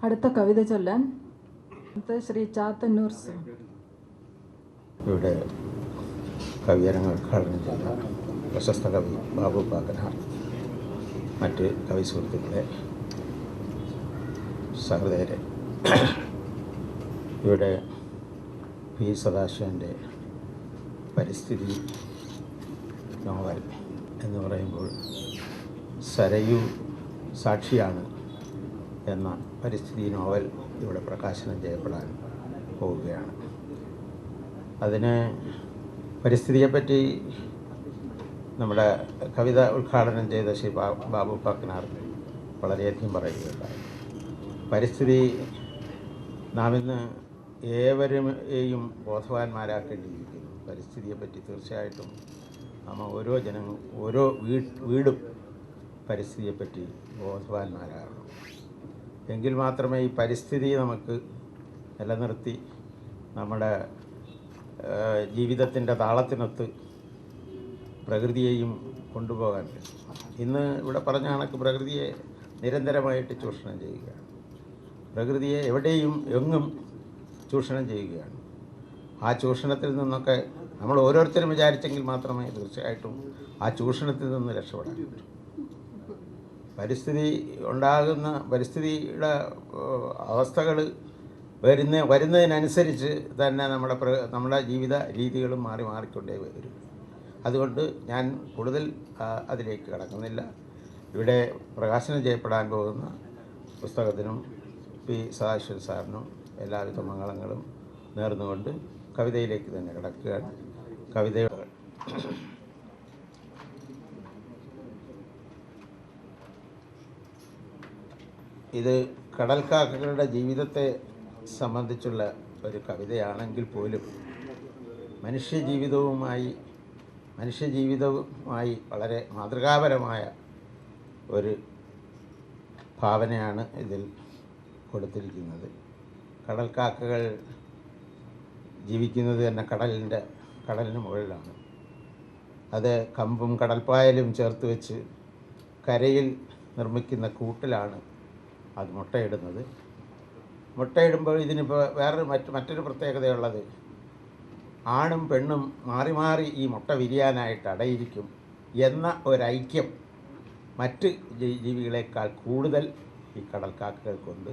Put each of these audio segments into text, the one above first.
അടുത്ത കവിത ചൊല്ലാൻ ശ്രീ ചാത്തന്നൂർ ഇവിടെ കവിയരങ്ങ് ഉദ്ഘാടനം ചെയ്ത പ്രശസ്ത കവി ബാബു പാക്കനാർ, മറ്റ് കവി സുഹൃത്തുക്കളെ, സഹൃദയരെ, ഇവിടെ പി സദാശിവൻ്റെ പരിസ്ഥിതി നോവൽ എന്ന് പറയുമ്പോൾ സരയൂ സാക്ഷിയാണ് എന്ന പരിസ്ഥിതി നോവൽ ഇവിടെ പ്രകാശനം ചെയ്യപ്പെടാൻ പോവുകയാണ്. അതിന് പരിസ്ഥിതിയെപ്പറ്റി നമ്മുടെ കവിത ഉദ്ഘാടനം ചെയ്ത ശ്രീ ബാബു പാക്കനാർ വളരെയധികം പറയുകയുണ്ടായി. പരിസ്ഥിതി നാം ഇന്ന് ഏവരെയും ബോധവാന്മാരാക്കേണ്ടിയിരിക്കുന്നു. പരിസ്ഥിതിയെപ്പറ്റി തീർച്ചയായിട്ടും നാം ഓരോ വീടും പരിസ്ഥിതിയെപ്പറ്റി ബോധവാന്മാരാകണം. എങ്കിൽ മാത്രമേ ഈ പരിസ്ഥിതി നമുക്ക് നിലനിർത്തി നമ്മുടെ ജീവിതത്തിൻ്റെ താളത്തിനൊത്ത് പ്രകൃതിയെയും കൊണ്ടുപോകാൻ കഴിയും. ഇന്ന് ഇവിടെ പറഞ്ഞ കണക്ക് പ്രകൃതിയെ നിരന്തരമായിട്ട് ചൂഷണം ചെയ്യുകയാണ്. പ്രകൃതിയെ എവിടെയും എങ്ങും ചൂഷണം ചെയ്യുകയാണ്. ആ ചൂഷണത്തിൽ നിന്നൊക്കെ നമ്മൾ ഓരോരുത്തരും വിചാരിച്ചെങ്കിൽ മാത്രമേ തീർച്ചയായിട്ടും ആ ചൂഷണത്തിൽ നിന്ന് രക്ഷപ്പെടാൻ പറ്റൂ. പരിസ്ഥിതിയുടെ അവസ്ഥകൾ വരുന്നതിനനുസരിച്ച് തന്നെ നമ്മുടെ ജീവിത രീതികളും മാറിക്കൊണ്ടേ വരും. അതുകൊണ്ട് ഞാൻ കൂടുതൽ അതിലേക്ക് കടക്കുന്നില്ല. ഇവിടെ പ്രകാശനം ചെയ്യപ്പെടാൻ പോകുന്ന പുസ്തകത്തിനും പി സദാശിവൻ സാറിനും എല്ലാവിധ മംഗളങ്ങളും നേർന്നുകൊണ്ട് കവിതയിലേക്ക് തന്നെ കടക്കുകയാണ്. ഇത് കടൽക്കാക്കകളുടെ ജീവിതത്തെ സംബന്ധിച്ചുള്ള ഒരു കവിതയാണെങ്കിൽ പോലും മനുഷ്യജീവിതവുമായി വളരെ മാതൃകാപരമായ ഒരു ഭാവനയാണ് ഇതിൽ കൊടുത്തിരിക്കുന്നത്. കടൽക്കാക്കകൾ ജീവിക്കുന്നത് തന്നെ കടലിന് മുകളിലാണ്. അത് കമ്പും കടൽപ്പായലും ചേർത്ത് വെച്ച് കരയിൽ നിർമ്മിക്കുന്ന കൂട്ടിലാണ് അത് മുട്ടയിടുന്നത്. മുട്ടയിടുമ്പോൾ ഇതിനിപ്പോൾ മറ്റൊരു പ്രത്യേകതയുള്ളത്, ആണും പെണ്ണും മാറി മാറി ഈ മുട്ട വിരിയാനായിട്ട് അടയിരിക്കും എന്ന ഒരൈക്യം മറ്റ് ജീവികളെക്കാൾ കൂടുതൽ ഈ കടൽക്കാക്കകൾക്കുണ്ട്.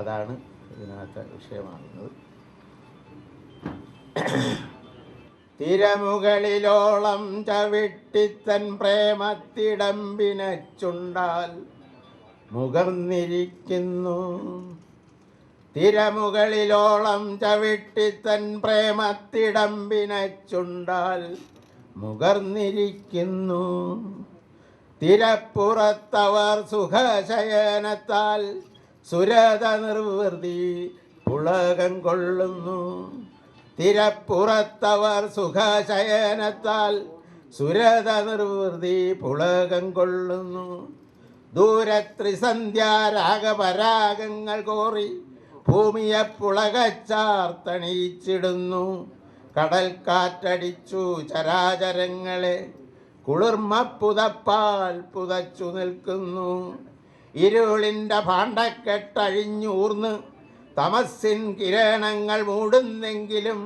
അതാണ് ഇതിനകത്തെ വിഷയമാകുന്നത്. തിരമുകളിലോളം ചവിട്ടിത്തൻ പ്രേമത്തിടമ്പിനച്ചുണ്ടാൽ മുകർന്നിരിക്കുന്നു. തിരമുകളിലോളം ചവിട്ടിത്തൻ പ്രേമത്തിടമ്പിനച്ചുണ്ടാൽ മുകർന്നിരിക്കുന്നു. തിരപ്പുറത്തവർ സുഖശയനത്താൽ സുരത നിർവൃതി പുളകം കൊള്ളുന്നു. തിരപ്പുറത്തവർ സുഖശയനത്താൽ സുരത നിർവൃതി പുളകം കൊള്ളുന്നു. ദൂരത്രിസന്ധ്യാരാഗപരാഗങ്ങൾ കോറി ഭൂമിയെ പുളകച്ചാർത്തണിയിച്ചിടുന്നു. കടൽ കാറ്റടിച്ചു ചരാചരങ്ങളെ കുളിർമ പുതപ്പാൽ പുതച്ചു നിൽക്കുന്നു. ഇരുളിൻ്റെ ഭാണ്ഡക്കെട്ടഴിഞ്ഞൂർന്ന് തമസ്സിൻ കിരണങ്ങൾ മൂടുന്നെങ്കിലും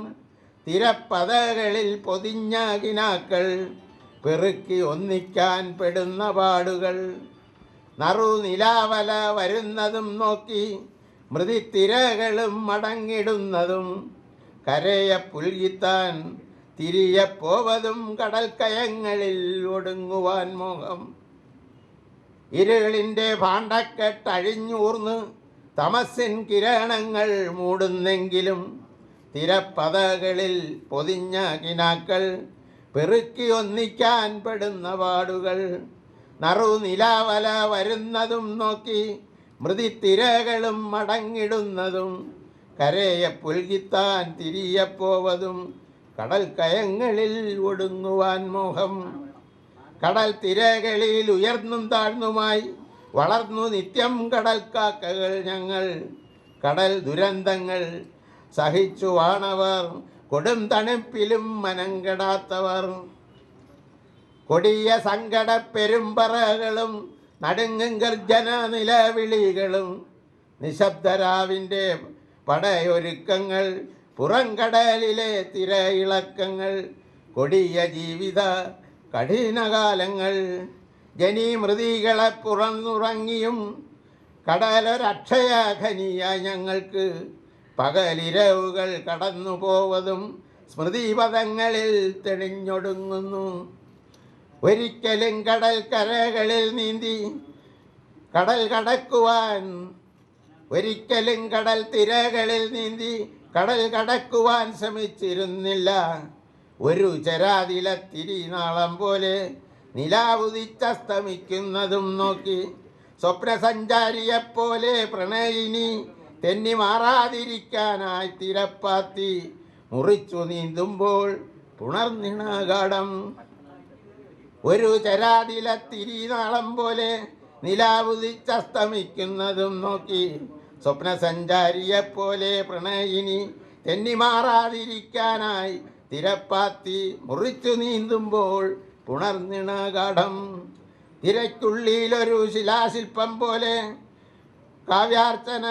തിരപ്പതകളിൽ പൊതിഞ്ഞ കിനാക്കൾ പെറുക്കി ഒന്നിക്കാൻ പെടുന്ന പാടുകൾ. നറുനിലാവല വരുന്നതും നോക്കി മൃതിത്തിരകളും മടങ്ങിടുന്നതും കരയെ പുൽകിത്താൻ തിരിയെ പോവതും കടൽക്കയങ്ങളിൽ ഒടുങ്ങുവാൻ മോഹം. ഇരുളിൻ്റെ ഭാണ്ഡക്കെട്ടഴിഞ്ഞൂർന്ന് തമസ്സിൻ കിരണങ്ങൾ മൂടുന്നെങ്കിലും തിരപ്പതകളിൽ പൊതിഞ്ഞ കിനാക്കൾ പെറുക്കി ഒന്നിക്കാൻ പെടുന്ന പാടുകൾ. നറുനിലാവല വരുന്നതും നോക്കി മൃതിത്തിരകളും മടങ്ങിടുന്നതും കരയെ പുൽകിത്താൻ തിരിയെ പോവതും കടൽക്കയങ്ങളിൽ ഒടുങ്ങുവാൻ മോഹം. കടൽ തിരകളിൽ ഉയർന്നും താഴ്ന്നുമായി വളർന്നു നിത്യം കടൽക്കാക്കകൾ ഞങ്ങൾ. കടൽ ദുരന്തങ്ങൾ സഹിച്ചു വാണവർ, കൊടും തണുപ്പിലും മനം കെടാത്തവർ. കൊടിയ സങ്കട പെരുമ്പറകളും നടുങ്ങും ഗർജന നിലവിളികളും നിശബ്ദരാവിൻ്റെ പടയൊരുക്കങ്ങൾ, പുറംകടലിലെ തിരയിളക്കങ്ങൾ, കൊടിയ ജീവിത കഠിനകാലങ്ങൾ, ജനീമൃതികളെ പുറന്നുറങ്ങിയും കടലൊരക്ഷയ ഖനിയായി ഞങ്ങൾക്ക് പകലിരവുകൾ കടന്നു പോവതും സ്മൃതിപഥങ്ങളിൽ തെളിഞ്ഞൊടുങ്ങുന്നു. ഒരിക്കലും കടൽ കരകളിൽ നീന്തി കടൽ കടക്കുവാൻ, ഒരിക്കലും കടൽ തിരകളിൽ നീന്തി കടൽ കടക്കുവാൻ ശ്രമിച്ചിരുന്നില്ല. ഒരു ചരാതില തിരിനാളം പോലെ നിലാവുദിച്ചസ്തമിക്കുന്നതും നോക്കി സ്വപ്നസഞ്ചാരിയെപ്പോലെ പ്രണയിനി തെന്നി മാറാതിരിക്കാനായി തിരപ്പാത്തി മുറിച്ചു നീന്തുമ്പോൾ പുണർന്നിണാകാടം. ഒരു ചരാതില തിരിനാളം പോലെ നിലാവുദിച്ചസ്തമിക്കുന്നതും നോക്കി സ്വപ്നസഞ്ചാരിയെപ്പോലെ പ്രണയിനി തെന്നി മാറാതിരിക്കാനായി തിരപ്പാത്തി മുറിച്ചു നീന്തുമ്പോൾ പുണർന്നിണാകാഠം. തിരയ്ക്കുള്ളിലൊരു ശിലാശില്പം പോലെ കാവ്യാർച്ചന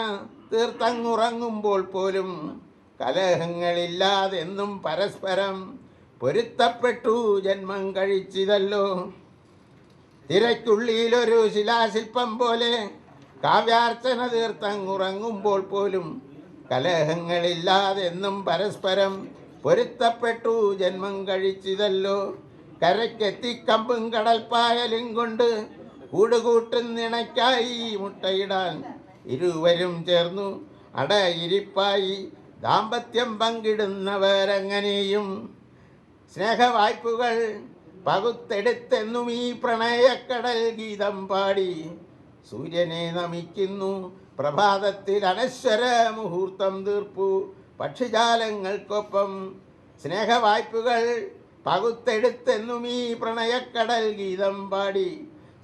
തീർത്തങ്ങുറങ്ങുമ്പോൾ പോലും കലഹങ്ങളില്ലാതെന്നും പരസ്പരം പൊരുത്തപ്പെട്ടു ജന്മം കഴിച്ചിതല്ലോ. തിരയ്ക്കുള്ളിലൊരു ശിലാശില്പം പോലെ കാവ്യാർച്ചന തീർത്തങ്ങുറങ്ങുമ്പോൾ പോലും കലഹങ്ങളില്ലാതെന്നും പരസ്പരം പൊരുത്തപ്പെട്ടു ജന്മം കഴിച്ചിതല്ലോ. കരയ്ക്കെത്തിക്കമ്പും കടൽപ്പായലും കൊണ്ട് കൂടുകൂട്ടുന്നിണയ്ക്കായി മുട്ടയിടാൻ ഇരുവരും ചേർന്നു അടയിരിപ്പായി ദാമ്പത്യം പങ്കിടുന്നവരങ്ങനെയും സ്നേഹവായ്പുകൾ പകുത്തെടുത്തെന്നും ഈ പ്രണയക്കടൽ ഗീതം പാടി സൂര്യനെ നമിക്കുന്നു. പ്രഭാതത്തിൽ അനശ്വര മുഹൂർത്തം തീർപ്പു പക്ഷിജാലങ്ങൾക്കൊപ്പം. സ്നേഹവായ്പുകൾ പകുത്തെടുത്തെന്നും ഈ പ്രണയക്കടൽ ഗീതം പാടി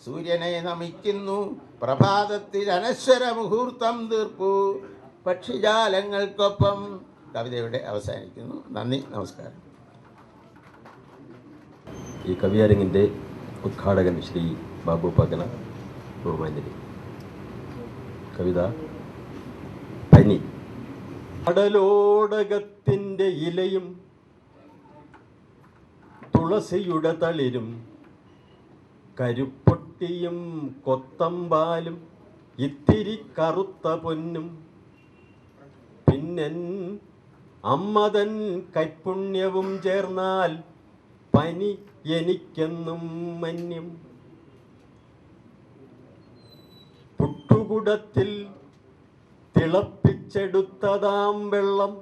സൂര്യനെ നമിക്കുന്നു. പ്രഭാതത്തിൽ അനശ്വര മുഹൂർത്തം തീർപ്പു പക്ഷിജാലങ്ങൾക്കൊപ്പം. കവിതയുടെ അവസാനിക്കുന്നു. നന്ദി, നമസ്കാരം. ഈ കവിയരങ്ങിൻ്റെ ഉദ്ഘാടകൻ ശ്രീ ബാബു പകന, ബഹുമാന്യരെ. കവിത പനി. കടലോടകത്തിൻ്റെ ഇലയും തുളസിയുടെ തളിരും കരുപ്പൊട്ടിയും കൊത്തമ്പാലും ഇത്തിരി കറുത്ത പൊന്നും പിന്നൻ അമ്മതൻ കൈപ്പുണ്യവും ചേർന്നാൽ പനി എനിക്കെന്നും മന്യം. പുട്ടുകുടത്തിൽ തിളപ്പിച്ചെടുത്തതാം വെള്ളം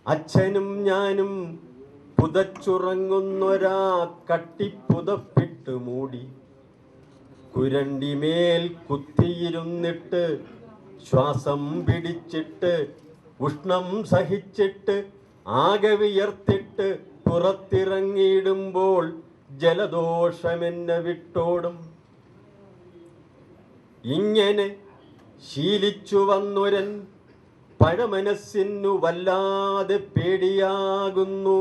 അച്ഛനും ഞാനും പുതച്ചുറങ്ങുന്നൊരാ കട്ടിപ്പുതപ്പിട്ട് മൂടി കുരണ്ടിമേൽ കുത്തിയിരുന്നിട്ട് ശ്വാസം പിടിച്ചിട്ട് ഉഷ്ണം സഹിച്ചിട്ട് ആകെ വിയർത്തിട്ട് പുറത്തിറങ്ങിയിടുമ്പോൾ ജലദോഷമെന്നെ വിട്ടോടും. ഇങ്ങനെ ശീലിച്ചു വന്നൊരൻ പഴമനസ്സിനു വല്ലാതെ പേടിയാകുന്നു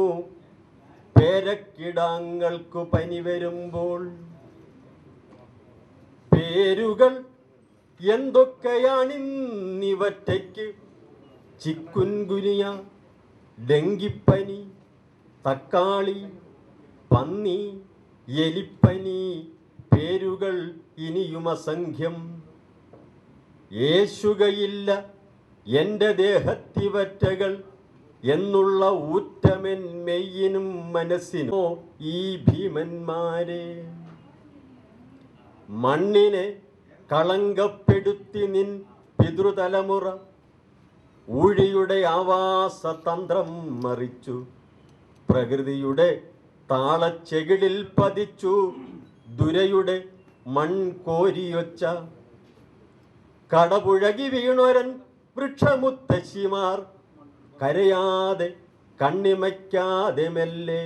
പേരക്കിടാങ്ങൾക്കു പനി വരുമ്പോൾ. പേരുകൾ എന്തൊക്കെയാണിന്നിവറ്റയ്ക്ക്? ചിക്കുൻഗുനിയ, ഡെങ്കിപ്പനി, തക്കാളി, പന്നി, എലിപ്പനി, പേരുകൾ ഇനിയും അസംഖ്യം. യേശുകയില്ല എൻ്റെ ദേഹത്തിവറ്റകൾ എന്നുള്ള ഊറ്റമെൻ മെയ്യിനും മനസ്സിനോ ഈ ഭീമന്മാരെ. മണ്ണിനെ കളങ്കപ്പെടുത്തി നിൻ പിതൃതലമുറ ഊഴിയുടെ ആവാസതന്ത്രം മറിച്ചു പ്രകൃതിയുടെ താളച്ചെകിളിൽ പതിച്ചു ദുരയുടെ മൺകോരിയൊച്ച. കടപുഴകി വീണൊരൻ വൃക്ഷമുത്തശ്ശിമാർ കരയാതെ കണ്ണിമയ്ക്കാതെ മെല്ലെ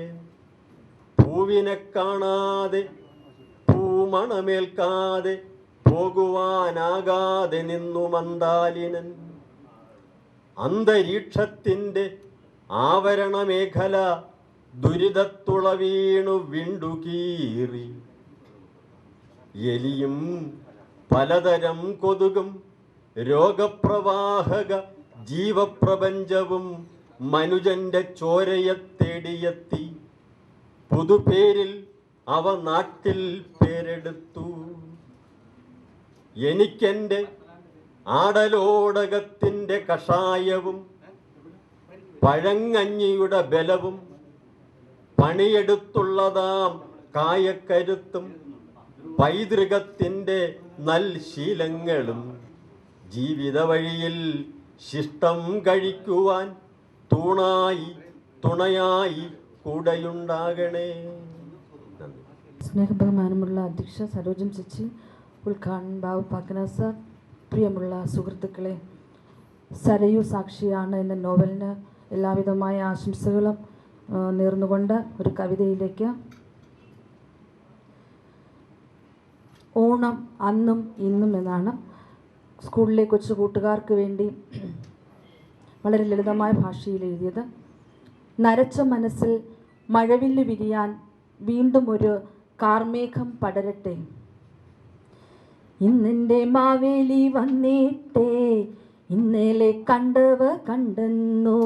പൂവിനെ കാണാതെ പൂമണമേൽക്കാതെ പോകുവാനാകാതെ നിന്നു മന്ദാലിനൻ. അന്തരീക്ഷത്തിൻ്റെ ആവരണമേഖല ദുരിതത്തുള വീണു വിണ്ടുകീറി. എലിയും പലതരം കൊതുകും രോഗപ്രവാഹക ജീവപ്രപഞ്ചവും മനുജന്റെ ചോരയെ തേടിയെത്തി. പുതുപേരിൽ അവ നാട്ടിൽ പേരെടുത്തു. എനിക്കെൻ്റെ ആടലോടകത്തിൻ്റെ കഷായവും പഴങ്ങഞ്ഞിയുടെ ബലവും പണിയെടുത്തുള്ളതാം കായക്കരുത്തും പൈതൃകത്തിൻ്റെ നൽശീലങ്ങളും ജീവിത വഴിയിൽ ശിഷ്ടം കഴിക്കുവാൻ തുണയായി കൂടെയുണ്ടാകണേ. സ്നേഹബഹുമാനമുള്ള അധ്യക്ഷ സരോജം ചേച്ചി, ഉദ്ഘാടനം ബാബു പാക്കന സാർ, പ്രിയമുള്ള സുഹൃത്തുക്കളെ, സരയു സാക്ഷിയാണ് എന്ന നോവലിന് എല്ലാവിധമായ ആശംസകളും നേർന്നുകൊണ്ട് ഒരു കവിതയിലേക്ക്. ഓണം അന്നും ഇന്നും എന്നാണ് സ്കൂളിലെ കൊച്ചു കൂട്ടുകാർക്ക് വേണ്ടി വളരെ ലളിതമായ ഭാഷയിൽ എഴുതിയത്. നരച്ച മനസ്സിൽ മഴവില്ല് വിരിയാൻ വീണ്ടും ഒരു കാർമേഘം പടരട്ടെ. ഇന്നെൻ്റെ മാവേലി വന്നിട്ടേ ഇന്നലെ കണ്ടവ കണ്ടെന്നോ,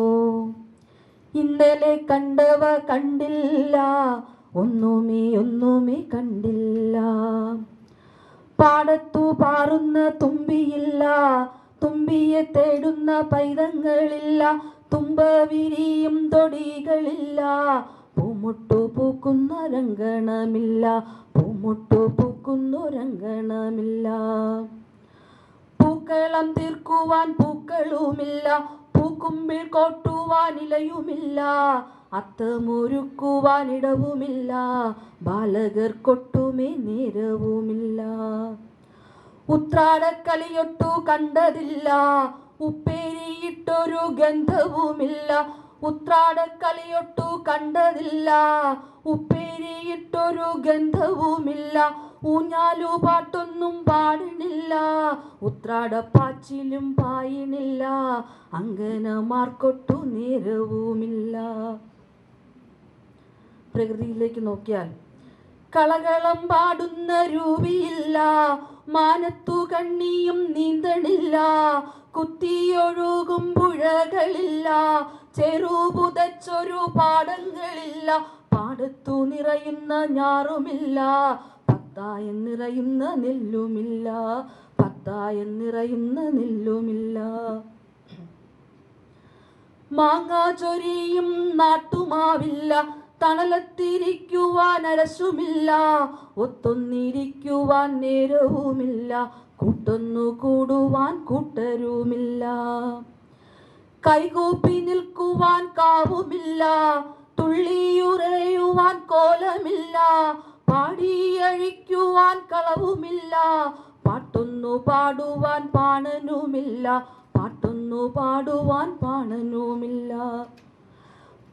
ഇന്നലെ കണ്ടവ കണ്ടില്ല, ഒന്നുമേ കണ്ടില്ല. പാടത്തു പാറുന്ന തുമ്പിയില്ല, തുമ്പിയെ തേടുന്ന പൈതങ്ങളില്ല, തുമ്പ വിരിയും തൊടികളില്ല, പൂമുട്ടു പൂക്കുന്ന രംഗണമില്ല, പൂമുട്ടു പൂക്കുന്ന രംഗണമില്ല. പൂക്കളം തീർക്കുവാൻ പൂക്കളുമില്ല, പൂക്കുമ്പിൽ കോട്ടുവാൻ ഇലയുമില്ല, അത്തമൊരുക്കുവാൻ ഇടവുമില്ല, ബാലകർ കൊട്ടുമേ നേരവുമില്ല. ഉത്രാടക്കളിയൊട്ടു കണ്ടതില്ല, ഉപ്പേരിയിട്ടൊരു ഗന്ധവുമില്ല, ഉത്രാടക്കളിയൊട്ടു കണ്ടതില്ല, ഉപ്പേരിയിട്ടൊരു ഗന്ധവുമില്ല, ഊഞ്ഞാലു പാട്ടൊന്നും പാടണില്ല, ഉത്രാടപ്പാച്ചിലും പായണില്ല, അങ്കനമാർക്കൊട്ടു നേരവുമില്ല. പ്രകൃതിയിലേക്ക് നോക്കിയാൽ കളകളം പാടുന്ന രൂപിയില്ല, മാനത്തു കണ്ണിയും നീന്തണില്ല, കുത്തിയൊഴുകും പുഴകളില്ല, ചെറുപുതച്ചൊരു പാടങ്ങളില്ല, പാടത്തു നിറയുന്ന ഞാറുമില്ല, പത്തായം നിറയുന്ന നെല്ലുമില്ല, പത്തായം നിറയുന്ന നെല്ലുമില്ല. മാങ്ങാ ചൊരിയും നാട്ടുമാവില്ല, തണലത്തിരിക്കുവാൻ അരശുമില്ല, ഒത്തൊന്നിരിക്കുവാൻ നേരവുമില്ല, കൂട്ടൊന്നു കൂടുവാൻ കൂട്ടരുമില്ല. കൈകൂപ്പി നിൽക്കുവാൻ കാവുമില്ല, തുള്ളിയുറയുവാൻ കോലമില്ല, പാടിയഴിക്കുവാൻ കളവുമില്ല, പാട്ടൊന്നു പാടുവാൻ പാണനുമില്ല, പാട്ടൊന്നു പാടുവാൻ പാണനുമില്ല.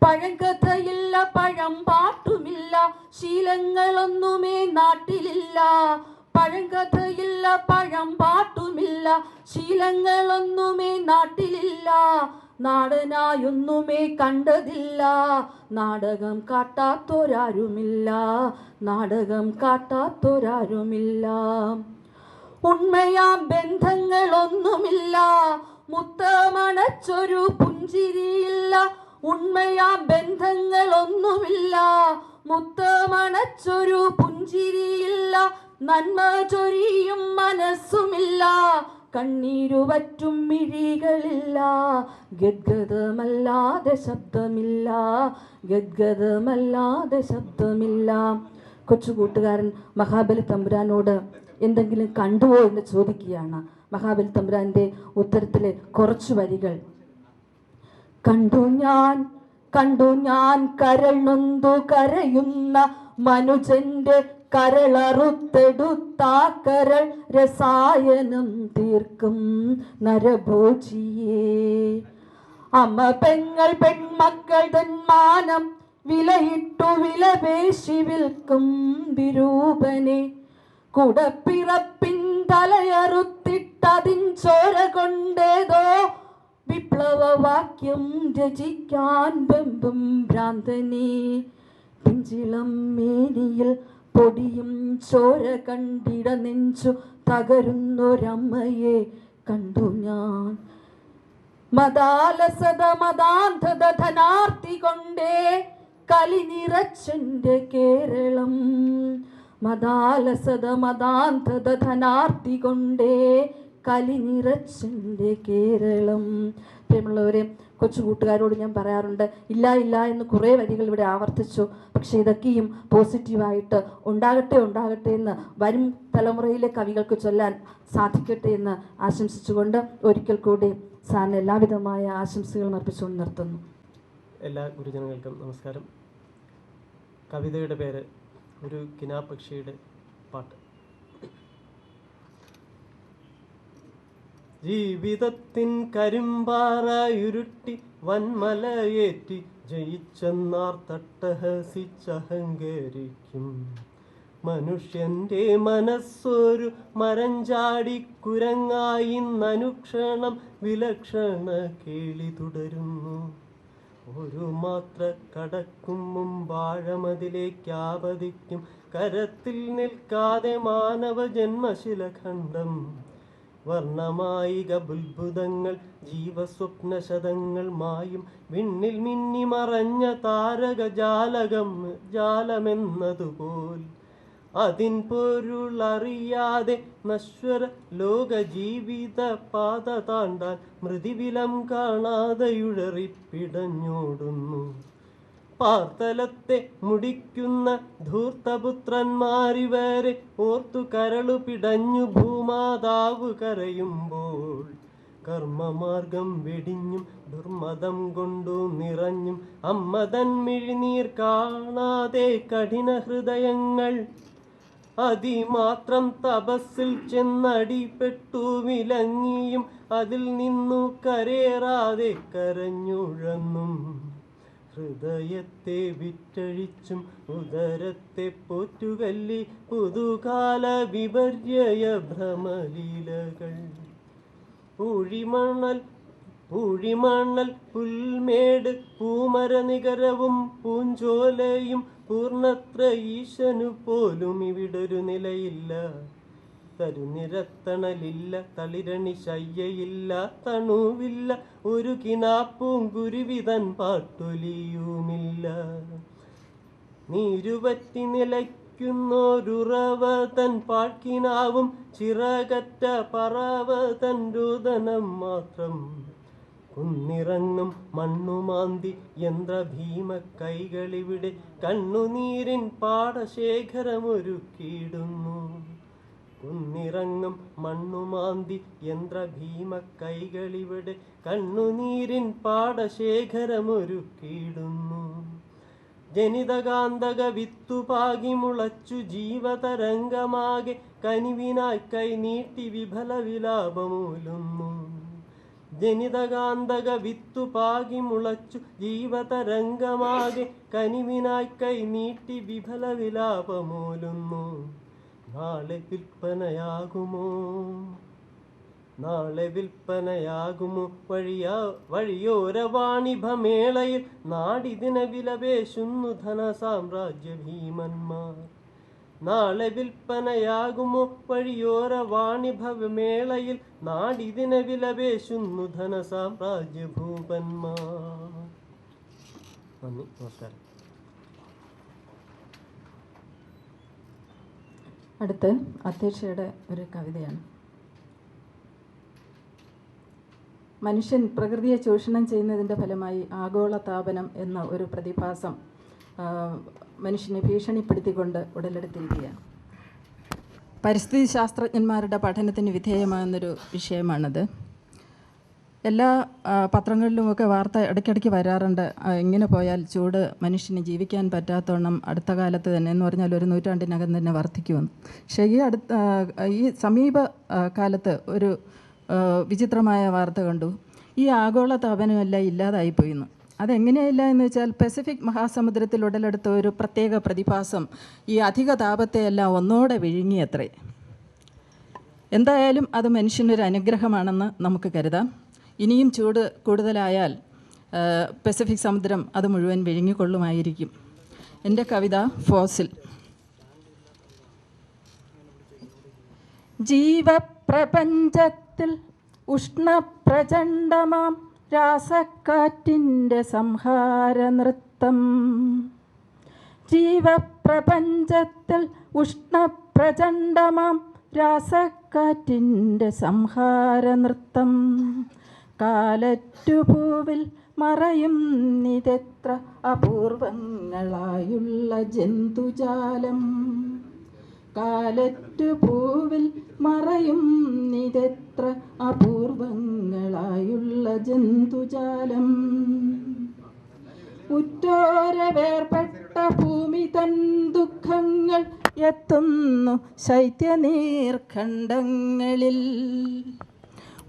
പഴങ്കഥയില്ല, പഴം പാട്ടുമില്ല, ശീലങ്ങളൊന്നുമേ നാട്ടിലില്ല, പഴങ്കഥയില്ല, പഴം പാട്ടുമില്ല, ശീലങ്ങളൊന്നുമേ നാട്ടിലില്ല, നാടനായൊന്നുമേ കണ്ടതില്ല, നാടകം കാട്ടാത്തൊരാരുമില്ല, നാടകം കാട്ടാത്തൊരാരുമില്ല. ഉണ്മയാം ബന്ധങ്ങളൊന്നുമില്ല, മുത്തമണച്ചൊരു പുഞ്ചിരിയില്ല, ഉണ്മയാം ബന്ധങ്ങളൊന്നുമില്ല, മുത്തമണച്ചൊരു പുഞ്ചിരിയില്ല, നന്മ ചൊരിയും മനസ്സുമില്ല, കണ്ണീരുവറ്റും മിഴികളില്ല, ഗദ്ഗതമല്ലാതെ ശബ്ദമില്ല, ഗദ്ഗതമല്ലാതെ ശബ്ദമില്ല. കൊച്ചുകൂട്ടുകാരൻ മഹാബലി തമ്പുരാനോട് എന്തെങ്കിലും കണ്ടുവോ എന്ന് ചോദിക്കുകയാണ്. മഹാബലി തമ്പുരാന്റെ ഉത്തരത്തിലെ കുറച്ചു വരികൾ: കണ്ടു ഞാൻ കരൾ നൊന്തു കരയുന്ന മനുജന്റെ കരളറുത്തെടുത്താ കരൾ രസായനം തീർക്കും നരഭോജിയേ. അമ്മ പെങ്ങൾ പെൺമക്കൾ തന്മാനം വിലയിട്ടു വിലപേശി വിൽക്കും വിരൂപനെ, കുടപ്പിറപ്പിൻ തലയറുത്തിട്ടതിൻ ചോര കൊണ്ടേതോ വിപ്ലവവാക്യം രചിക്കാൻ വെമ്പും ഭ്രാന്തനെ. പിഞ്ചിളം മേനിയിൽ പൊടിയും ചോര കണ്ടിട നെഞ്ചു തകരുന്നൊരമ്മയെ കണ്ടു ഞാൻ. മതാലസത മതാന്ധത ധനാർത്തി കൊണ്ടേ കലി നിറച്ചെൻ്റെ കേരളം. മതാലസത മതാന്ധത ധനാർത്തി കൊണ്ടേ കലി നിറച്ചെൻ്റെ കേരളം. പ്രിയമുള്ളവരെ, കൊച്ചു കൂട്ടുകാരോട് ഞാൻ പറയാറുണ്ട്, ഇല്ല ഇല്ല എന്ന് കുറേ വരികൾ ഇവിടെ ആവർത്തിച്ചു. പക്ഷേ ഇതൊക്കെയും പോസിറ്റീവായിട്ട് ഉണ്ടാകട്ടെ എന്ന് വരും തലമുറയിലെ കവികൾക്ക് ചൊല്ലാൻ സാധിക്കട്ടെ എന്ന് ആശംസിച്ചുകൊണ്ട് ഒരിക്കൽ കൂടി സാറിന് എല്ലാവിധമായ ആശംസകളും അർപ്പിച്ചുകൊണ്ട് നിർത്തുന്നു. എല്ലാ ഗുരുജനങ്ങൾക്കും നമസ്കാരം. കവിതയുടെ പേര് ഒരു കിനാപക്ഷിയുടെ പാട്ട്. ജീവിതത്തിൻ കരിമ്പാറയുരുട്ടി വൻമലയേറ്റി ജയിച്ചെന്നാർ തട്ടഹസിച്ചഹങ്കരിക്കും. മനുഷ്യൻ്റെ മനസ്സൊരു മരഞ്ചാടി കുരങ്ങായി നനുക്ഷണം വിലക്ഷണ കേളി തുടരുന്നു. ഒരു മാത്ര കടക്കും മുമ്പാഴമതിലേക്കാപതിക്കും കരത്തിൽ നിൽക്കാതെ മാനവ ജന്മശിലഖണ്ഡം. വർണ്ണമായിക ബുൽബുദങ്ങൾ ജീവസ്വപ്നശതങ്ങൾ മായും വിണ്ണിൽ മിന്നി മറഞ്ഞ താരക ജാലമെന്നതുപോൽ അതിൻ പൊരുളറിയാതെ നശ്വര ലോക ജീവിത പാത താണ്ടാൻ മൃതിവിലം കാണാതെയുഴറിപ്പിടഞ്ഞോടുന്നു. പാർത്തലത്തെ മുടിക്കുന്ന ധൂർത്തപുത്രന്മാരിവരെ ഓർത്തു കരളു പിടഞ്ഞു ഭൂമാതാവ് കരയുമ്പോൾ കർമ്മമാർഗം വെടിഞ്ഞും ദുർമതം കൊണ്ടു നിറഞ്ഞും അമ്മതൻ മിഴിനീർ കാണാതെ കഠിന ഹൃദയങ്ങൾ അതിമാത്രം തപസ്സിൽ ചെന്നടിപ്പെട്ടു വിലങ്ങിയും അതിൽ നിന്നു കരേറാതെ കരഞ്ഞുഴന്നും. ഹൃദയത്തെ വിറ്റഴിച്ചും ഉദരത്തെ പോറ്റുകല്ലി പുതുകാല വിപര്യയ ഭ്രമലീലകൾ. പൂഴിമണൽ പുൽമേട് പൂമരനികരവും പൂഞ്ചോലയും പൂർണ്ണത്ര ഈശനു പോലും ഇവിടൊരു നിലയില്ല. തരുനിരത്തണലില്ല, തളിരണി ശയ്യയില്ല, തണുവില്ല, ഒരു കിനാപ്പൂങ്കുരുവിതൻ പാട്ടൊലിയുമില്ല. നീരുവറ്റി നിലയ്ക്കുന്നോരുറവതൻ പാഴ്ക്കിനാവും ചിറകറ്റ പറവതൻ രോദനം മാത്രം. കുന്നിറങ്ങും മണ്ണുമാന്തി യന്ത്രഭീമ കൈകളിവിടെ കണ്ണുനീരിൻ പാടശേഖരമൊരുക്കിയിടുന്നു. കുന്നിറങ്ങും മണ്ണുമാന്തി യന്ത്രഭീമ കൈകളിവിടെ കണ്ണുനീരിൻ പാടശേഖരമൊരുക്കിയിടുന്നു. ജനിതകാന്തക വിത്തുപാകി മുളച്ചു ജീവതരംഗമാകെ കനിവിനായി കൈനീട്ടി വിഫല വിലാപമൂലുന്നു. ജനിതകാന്തക വിത്തുപാകി മുളച്ചു ജീവതരംഗമാകെ കനിവിനായി കൈനീട്ടി വിഫല വിലാപമൂലുന്നു. നാളെ വിൽപ്പനയാകുമോ വഴിയോര വാണിഭമേളയിൽ നാടിതിന വിലപേശുന്നു ധനസാമ്രാജ്യ ഭീമന്മാർ. നാളെ വിൽപ്പനയാകുമോ വഴിയോര വാണിഭമേളയിൽ നാടിതിന വിലപേശുന്നു ധനസാമ്രാജ്യ ഭൂപന്മാർ. നന്ദി, നമസ്കാരം. അടുത്ത് അധ്യക്ഷയുടെ ഒരു കവിതയാണ്. മനുഷ്യൻ പ്രകൃതിയെ ചൂഷണം ചെയ്യുന്നതിൻ്റെ ഫലമായി ആഗോളതാപനം എന്ന ഒരു പ്രതിഭാസം മനുഷ്യനെ ഭീഷണിപ്പെടുത്തിക്കൊണ്ട് ഉടലെടുത്തിരിക്കുകയാണ്. പരിസ്ഥിതി ശാസ്ത്രജ്ഞന്മാരുടെ പഠനത്തിന് വിധേയമാകുന്നൊരു വിഷയമാണിത്. എല്ലാ പത്രങ്ങളിലുമൊക്കെ വാർത്ത ഇടയ്ക്കിടയ്ക്ക് വരാറുണ്ട്, ഇങ്ങനെ പോയാൽ ചൂട് മനുഷ്യന് ജീവിക്കാൻ പറ്റാത്തവണ്ണം അടുത്ത കാലത്ത് തന്നെ, എന്ന് പറഞ്ഞാൽ ഒരു നൂറ്റാണ്ടിനകം തന്നെ വർദ്ധിക്കുമെന്ന്. പക്ഷേ ഈ സമീപ കാലത്ത് ഒരു വിചിത്രമായ വാർത്ത കണ്ടു. ഈ ആഗോള താപനമെല്ലാം ഇല്ലാതായിപ്പോയിന്ന്. അതെങ്ങനെയില്ല എന്ന് വെച്ചാൽ പസഫിക് മഹാസമുദ്രത്തിൽ ഉടലെടുത്ത ഒരു പ്രത്യേക പ്രതിഭാസം ഈ അധിക താപത്തെയെല്ലാം ഒന്നോടെ വിഴുങ്ങിയത്രേ. എന്തായാലും അത് മനുഷ്യനൊരു അനുഗ്രഹമാണെന്ന് നമുക്ക് കരുതാം. ഇനിയും ചൂട് കൂടുതലായാൽ പസഫിക് സമുദ്രം അത് മുഴുവൻ വിഴുങ്ങിക്കൊള്ളുമായിരിക്കും. എൻ്റെ കവിത ഫോസിൽ. ജീവപ്രപഞ്ചത്തിൽ ഉഷ്ണപ്രചണ്ഡമാം രാസക്കാറ്റിൻ്റെ സംഹാര നൃത്തം. ജീവപ്രപഞ്ചത്തിൽ ഉഷ്ണപ്രചണ്ഡമാം രാസക്കാറ്റിൻ്റെ സംഹാര നൃത്തം. കാലറ്റുപൂവിൽ മറയും നിതെത്ര അപൂർവങ്ങളായുള്ള ജന്തുജാലം. കാലറ്റുപൂവിൽ മറയും നിതെത്ര അപൂർവങ്ങളായുള്ള ജന്തുജാലം. ഉറ്റോര വേർപെട്ട ഭൂമി തൻ ദുഃഖങ്ങൾ എത്തുന്നു ശൈത്യനീർഖണ്ഡങ്ങളിൽ.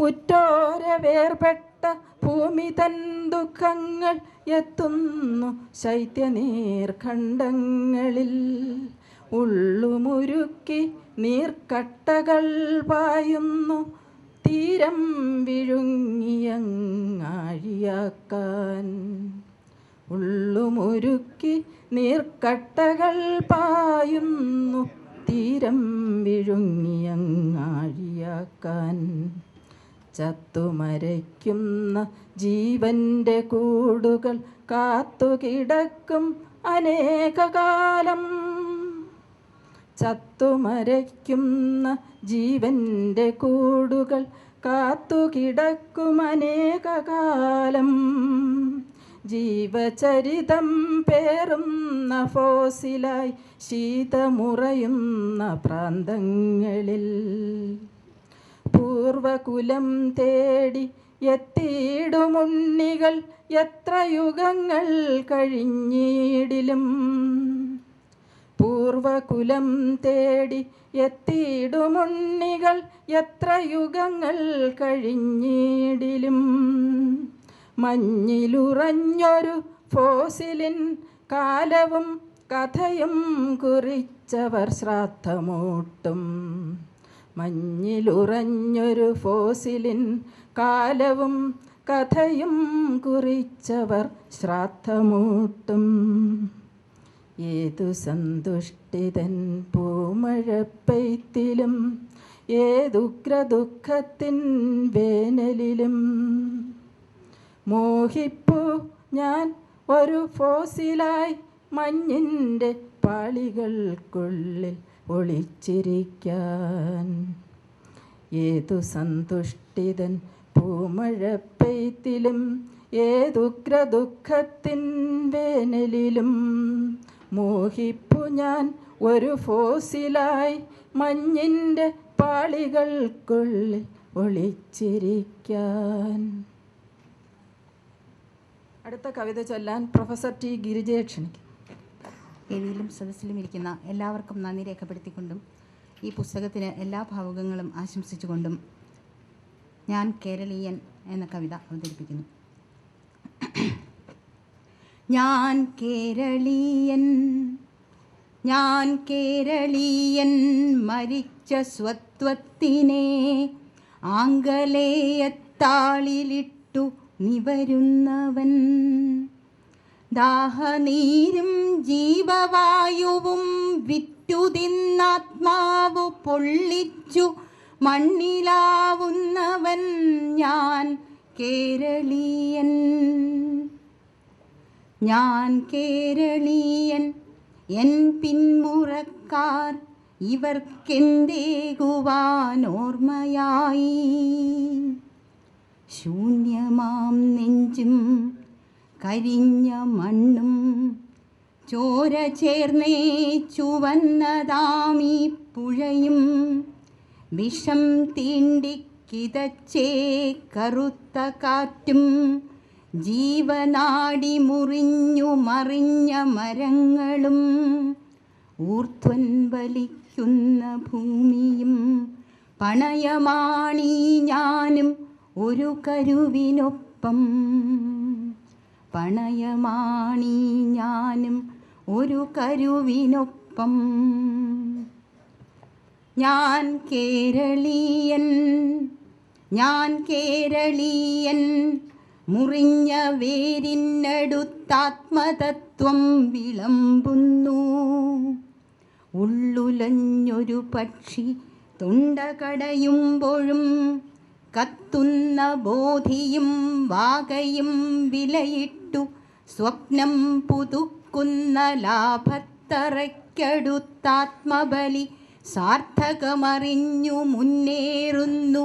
ഉറ്റോര വേർപെട്ട ഭൂമി തൻ ദുഃഖങ്ങൾ എത്തുന്നു ശൈത്യനീർഖണ്ഡങ്ങളിൽ. ഉള്ളുമുരുക്കി നീർക്കട്ടകൾ പായുന്നു തീരം വിഴുങ്ങിയങ്ങാഴിയാക്കാൻ. ഉള്ളുമുരുക്കി നീർക്കട്ടകൾ പായുന്നു തീരം വിഴുങ്ങിയങ്ങാഴിയാക്കാൻ. ചത്തുമരയ്ക്കുന്ന ജീവൻ്റെ കൂടുകൾ കാത്തുകിടക്കും അനേകകാലം. ചത്തുമരയ്ക്കുന്ന ജീവൻ്റെ കൂടുകൾ കാത്തുകിടക്കും അനേകകാലം. ജീവചരിതം പേറുന്ന ഫോസിലായി ശീതമുറയുന്ന പ്രാന്തങ്ങളിൽ. പൂർവകുലം തേടി എത്തിയിടുമുണ്ണികൾ എത്ര യുഗങ്ങൾ കഴിഞ്ഞിടിലും. പൂർവകുലം തേടി എത്തിയിടുമുണ്ണികൾ എത്ര യുഗങ്ങൾ കഴിഞ്ഞിടിലും. മഞ്ഞിലുറഞ്ഞൊരു ഫോസിലിൻ കാലവും കഥയും കുറിച്ചവർ ശ്രാദ്ധമൂട്ടും. മഞ്ഞിലുറഞ്ഞൊരു ഫോസിലിൻ കാലവും കഥയും കുറിച്ചവർ ശ്രാദ്ധമൂട്ടും. ഏതു സന്തുഷ്ടിതൻ പൂമഴപ്പെയ്ത്തിലും ഏതുഗ്രദുഃഖത്തിൻ വേനലിലും. മോഹിപ്പു ഞാൻ ഒരു ഫോസിലായി മഞ്ഞിൻ്റെ പാളികൾക്കുള്ളിൽ ഒളിച്ചിരിക്കാൻ. ഏതു സന്തുഷ്ടിതൻ പൂമഴപ്പെയ്ത്തിലും ഏതുഗ്രദുഃഖത്തിൻ വേനലിലും. മോഹിപ്പു ഞാൻ ഒരു ഫോസിലായി മഞ്ഞിൻ്റെ പാളികൾക്കുള്ളിൽ ഒളിച്ചിരിക്കാൻ. അടുത്ത കവിത ചൊല്ലാൻ പ്രൊഫസർ ടി ഗിരിജയെ ക്ഷണിക്കും. വേദിയിലും സദസ്സിലും ഇരിക്കുന്ന എല്ലാവർക്കും നന്ദി രേഖപ്പെടുത്തിക്കൊണ്ടും ഈ പുസ്തകത്തിന് എല്ലാ ഭാവുകങ്ങളും ആശംസിച്ചുകൊണ്ടും ഞാൻ കേരളീയൻ എന്ന കവിത അവതരിപ്പിക്കുന്നു. ഞാൻ കേരളീയൻ, ഞാൻ കേരളീയൻ, മരിച്ച സ്വത്വത്തിനെ ആംഗലേയത്താളിലിട്ടു നിവരുന്നവൻ. ദാഹനീരും ജീവവായുവും വിറ്റുതിന്നാത്മാവു പൊള്ളിച്ചു മണ്ണിലാവുന്നവൻ. ഞാൻ കേരളീയൻ, ഞാൻ കേരളീയൻ. എൻ പിന്മുറക്കാർ ഇവർക്കെന്തേകുവാനോർമ്മയായി. ശൂന്യമാം നെഞ്ചും കരിഞ്ഞ മണ്ണും ചോര ചേർന്നേ ചുവന്നതാമീ പുഴയും. വിഷം തീണ്ടിക്കിതച്ചേ കറുത്ത കാറ്റും ജീവനാടി മുറിഞ്ഞു മറിഞ്ഞ മരങ്ങളും ഊർധ്വൻ വലിക്കുന്ന ഭൂമിയും പണയമാണീ ഞാനും ഒരു കരുവിനൊപ്പം. പണയമാണീ ഞാനും ഒരു കരുവിനൊപ്പം. ഞാൻ കേരളീയൻ, ഞാൻ കേരളീയൻ, മുറിഞ്ഞ വേരിനടുത്താത്മതത്വം വിളമ്പുന്നു. ഉള്ളുലഞ്ഞൊരു പക്ഷി തൊണ്ട കടയുമ്പോഴും കത്തുന്ന ബോധിയും വാകയും വിലയിട്ടു സ്വപ്നം പുതുക്കുന്ന ലാഭത്തറയ്ക്കടുത്താത്മബലി സാർത്ഥകമറിഞ്ഞു മുന്നേറുന്നു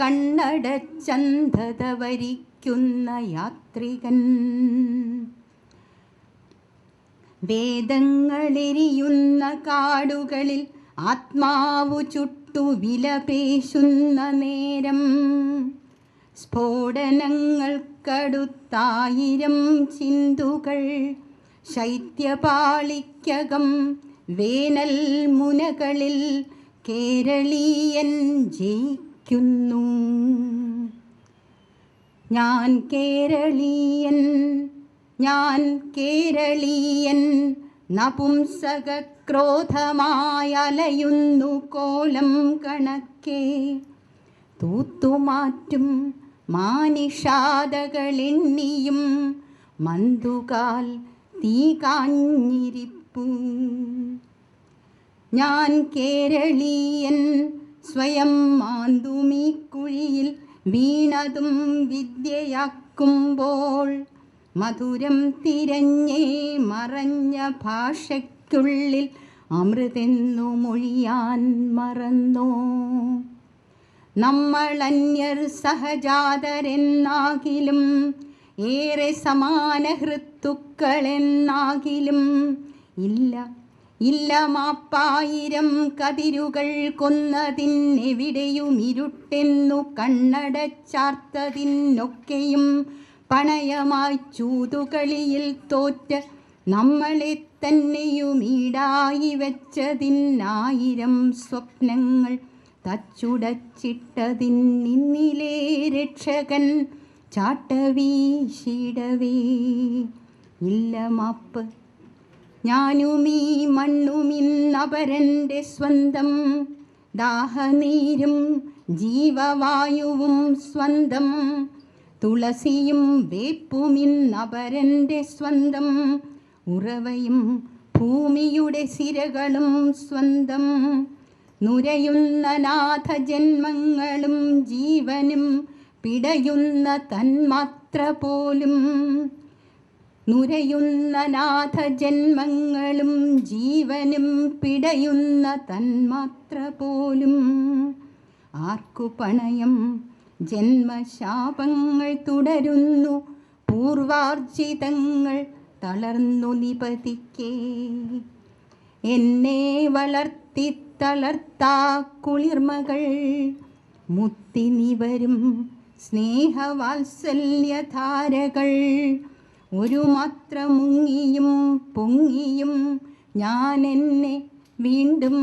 കണ്ണടച്ചന്ധത വരിക്കുന്ന യാത്രികൻ. വേദങ്ങളെരിയുന്ന കാടുകളിൽ ആത്മാവു ചുട്ടു വിലപേശുന്ന നേരം സ്ഫോടനങ്ങൾക്കടുത്തായിരം ചിന്തുകൾ ശൈത്യപാളിക്കകം വേനൽ മുനകളിൽ കേരളീയൻ ജയിക്കുന്നു. ഞാൻ കേരളീയൻ, ഞാൻ കേരളീയൻ, നപുംസകക്രോധമായലയുന്നു കോലം കണക്കെ. തൂത്തുമാറ്റും മാനിഷാദകളെണ്ണിയും മന്തുകാൽ തീ കാഞ്ഞിരിപ്പൂ. ഞാൻ കേരളീയൻ, സ്വയം മാന്തുമീ കുഴിയിൽ വീണതും വിദ്യയാക്കുമ്പോൾ മധുരം തിരഞ്ഞേ മറഞ്ഞ ഭാഷയ്ക്കുള്ളിൽ അമൃതെന്നു മൊഴിയാൻ മറന്നോ. നമ്മളന്യർ സഹജാതരെന്നാകിലും ഏറെ സമാന ഹൃത്തുക്കളെന്നാകിലും ഇല്ല ഇല്ല മാപ്പായിരം കതിരുകൾ കൊന്നതിനെവിടെയും ഇരുട്ടെന്നു കണ്ണടച്ചാർത്തതിനൊക്കെയും പണയമായി ചൂതുകളിയിൽ തോറ്റ് നമ്മളെ തന്നെയും ഈടായി വെച്ചതിനായിരം സ്വപ്നങ്ങൾ തച്ചുടച്ചിട്ടതിന്നിലെ രക്ഷകൻ ചാട്ടവീശിടവേ. ഇല്ല മാപ്പ്, ഞാനുമീ മണ്ണുമിന്നപരൻ്റെ സ്വന്തം, ദാഹനീരും ജീവവായുവും സ്വന്തം, തുളസിയും വേപ്പുമിന്നപരൻ്റെ സ്വന്തം, ഉറവയും ഭൂമിയുടെ സിരകളും സ്വന്തം, നുരയുന്ന നാഥജന്മങ്ങളും ജീവനും പിടയുന്ന തന്മാത്ര പോലും, നുരയുന്ന നാഥജന്മങ്ങളും ജീവനും പിടയുന്ന തന്മാത്ര പോലും. ആർക്കു പണയം ജന്മശാപങ്ങൾ തുടരുന്നു, പൂർവാർജിതങ്ങൾ തളർന്നു നിപതിക്കേ. എന്നെ വളർത്തി തളർത്താ കുളിർമകൾ മുത്തിനിവരും സ്നേഹവാത്സല്യധാരകൾ. ഒരു മാത്ര മുങ്ങിയും പൊങ്ങിയും ഞാൻ എന്നെ വീണ്ടും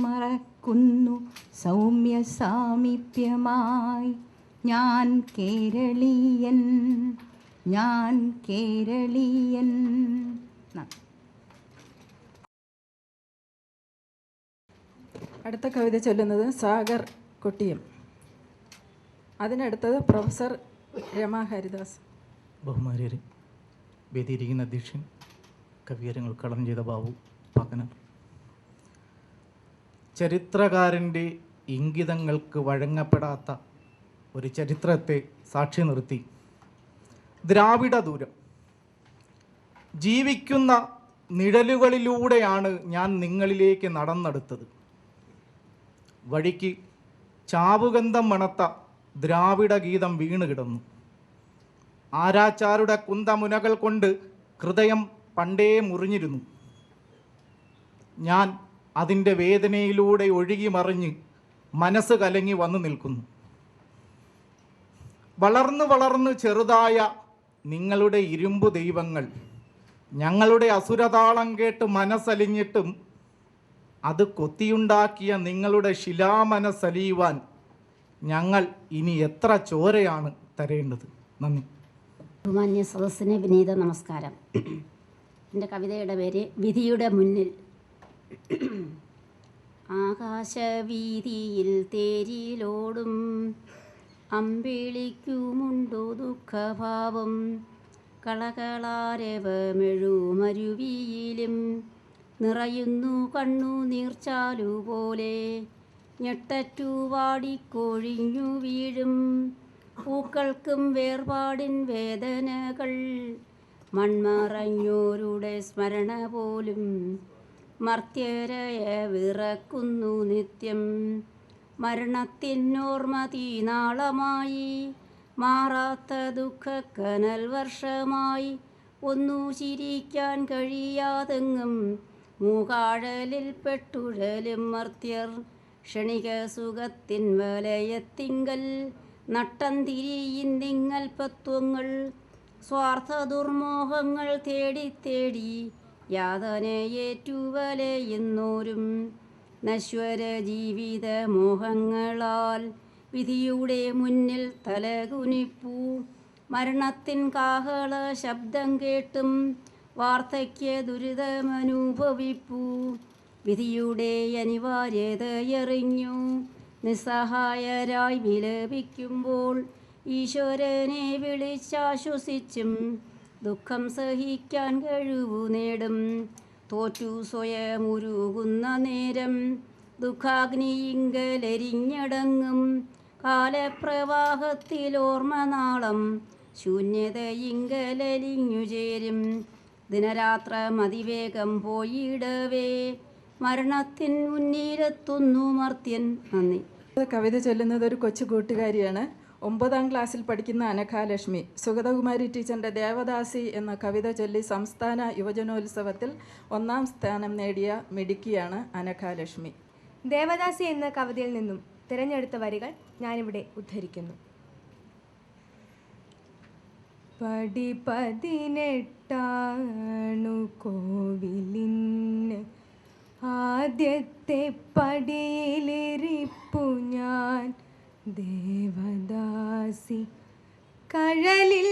മറക്കുന്നു സൗമ്യ സാമീപ്യമായി. ഞാൻ കേരളീയൻ, ഞാൻ കേരളീയൻ. അടുത്ത കവിത ചൊല്ലുന്നത് സാഗർ കൊട്ടിയം. അതിനടുത്തത് പ്രൊഫസർ രമ ഹരിദാസ്. ബഹുമാന്യരെ, വേദിയിരിക്കുന്ന അധ്യക്ഷൻ, കവിയരങ്ങൾ കടം ചെയ്ത ബാബു പാക്കനാർ, ചരിത്രകാരൻ്റെ ഇംഗിതങ്ങൾക്ക് വഴങ്ങപ്പെടാത്ത ഒരു ചരിത്രത്തെ സാക്ഷി നിർത്തി ദ്രാവിഡ ദൂരം ജീവിക്കുന്ന നിഴലുകളിലൂടെയാണ് ഞാൻ നിങ്ങളിലേക്ക് നടന്നെടുത്തത്. വഴിക്ക് ചാവുഗന്ധം മണത്ത ദ്രാവിഡ ഗീതം വീണ് കിടന്നു. ആരാച്ചാരുടെ കുന്തമുനകൾ കൊണ്ട് ഹൃദയം പണ്ടേ മുറിഞ്ഞിരുന്നു. ഞാൻ അതിൻ്റെ വേദനയിലൂടെ ഒഴുകി മറിഞ്ഞ് മനസ്സ് കലങ്ങി വന്നു നിൽക്കുന്നു. വളർന്ന് വളർന്ന് ചെറുതായ നിങ്ങളുടെ ഇരുമ്പു ദൈവങ്ങൾ ഞങ്ങളുടെ അസുരതാളം കേട്ട് മനസ്സലിഞ്ഞിട്ടും അത് കൊത്തിയുണ്ടാക്കിയ നിങ്ങളുടെ ശിലാമനസ്സലിയുവാൻ ഞങ്ങൾ ഇനി എത്ര ചോരയാണ് തരേണ്ടത്? നന്ദി. ബഹുമാന്യ സദസ്സിന് വിനീത നമസ്കാരം. എൻ്റെ കവിതയുടെ പേര് വിധിയുടെ മുന്നിൽ. ആകാശവീതിയിൽ തേരിലോടും അമ്പിളിക്കുമുണ്ടോ ദുഃഖഭാവം, കളകളാരവമെഴുമരുവിയിലും നിറയുന്നു കണ്ണു നീർച്ചാലുപോലെ, ഞെട്ടറ്റു വാടിക്കൊഴിഞ്ഞു വീഴും പൂക്കൾക്കും വേർപാടിൻ വേദനകൾ മൺമറഞ്ഞോരുടെ സ്മരണ പോലും മർത്യരയ വിറക്കുന്നു നിത്യം. മരണത്തിനോർമ്മ തീനാളമായി മാറാത്ത ദുഃഖക്കനൽ വർഷമായി ഒന്നു ചിരിക്കാൻ കഴിയാതെങ്ങും മൂകാഴലിൽ പെട്ടുഴലും മർത്യർ. ക്ഷണിക സുഖത്തിൻ വലയത്തിങ്കൽ നട്ടം തിരിയിന്തിങ്ങൽ പത്വങ്ങൾ സ്വാർത്ഥ ദുർമോഹങ്ങൾ തേടി തേടി യാതനയേറ്റുവലയുന്നോരും നശ്വര ജീവിത മോഹങ്ങളാൽ വിധിയുടെ മുന്നിൽ തലകുനിപ്പൂ. മരണത്തിൻ കാഹള ശബ്ദം കേട്ടും വാർദ്ധക്യ ദുരിതമനുഭവിപ്പൂ. വിധിയുടെ അനിവാര്യതയറിഞ്ഞു നിസ്സഹായരായി വിലപിക്കുമ്പോൾ ഈശ്വരനെ വിളിച്ചാശ്വസിച്ചും ദുഃഖം സഹിക്കാൻ കഴിവു നേടും. തോറ്റു സ്വയമുരുകുന്ന നേരം ദുഃഖാഗ്നിയിങ്കലെരിഞ്ഞടങ്ങും കാലപ്രവാഹത്തിലോർമ്മനാളം ശൂന്യതയിങ്കലലിഞ്ഞു ചേരും. ദിനരാത്ര മതിവേഗം പോയിടവേ മരണത്തിൻ മുന്നിലെത്തുന്നു മർത്യൻ. നന്ദി. കവിത ചൊല്ലുന്നത് ഒരു കൊച്ചു കൂട്ടുകാരിയാണ്. 9ാം ക്ലാസ്സിൽ പഠിക്കുന്ന അനഘാലക്ഷ്മി. സുഗതകുമാരി ടീച്ചറിൻ്റെ ദേവദാസി എന്ന കവിത ചൊല്ലി സംസ്ഥാന യുവജനോത്സവത്തിൽ 1ാം സ്ഥാനം നേടിയ മിടുക്കിയാണ് അനഘാലക്ഷ്മി. ദേവദാസി എന്ന കവിതയിൽ നിന്നും തിരഞ്ഞെടുത്ത വരികൾ ഞാനിവിടെ ഉദ്ധരിക്കുന്നു. പടി 18 കോവിലിന് ആദ്യത്തെ പടിയിലിരിപ്പു ഞാൻ ദേവദാസി കഴലിൽ